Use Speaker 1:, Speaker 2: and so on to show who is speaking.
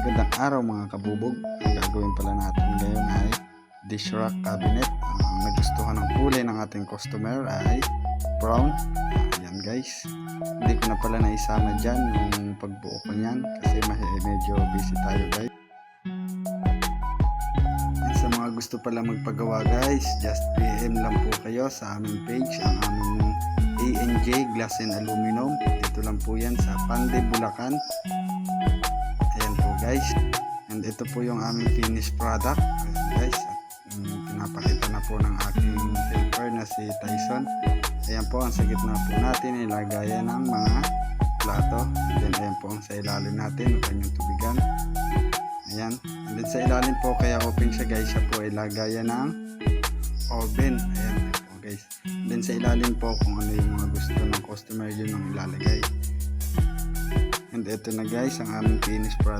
Speaker 1: Magandang araw mga kabubog. Ang gagawin pala natin ngayon ay dish rack cabinet. Ang nagustuhan ng kulay ng ating customer ay brown. Ayan guys, hindi ko na pala naisama dyan yung pagbuo ko nyan kasi medyo busy tayo guys. At sa mga gusto pala magpagawa guys, just PM lang po kayo sa aming page, ang aming ANJ Glass and Aluminum. Dito lang po yan sa Pande, Bulacan. Ayan po guys, and ito po yung aming finished product. Ayan guys, at pinapakita na po ng aking helper na si Tyson. Ayan po, ang sa gitna po natin ilagayan ng mga plato. And then ayan po ang sa ilalim natin, ang kanyang tubigan. Ayan, and then sa ilalim po, kaya open siya guys, siya po ilagayan ng oven. Ayan po guys, and then sa ilalim po kung ano yung mga gusto ng customer, yun ang ilalagay. And ito na guys ang aming finished product.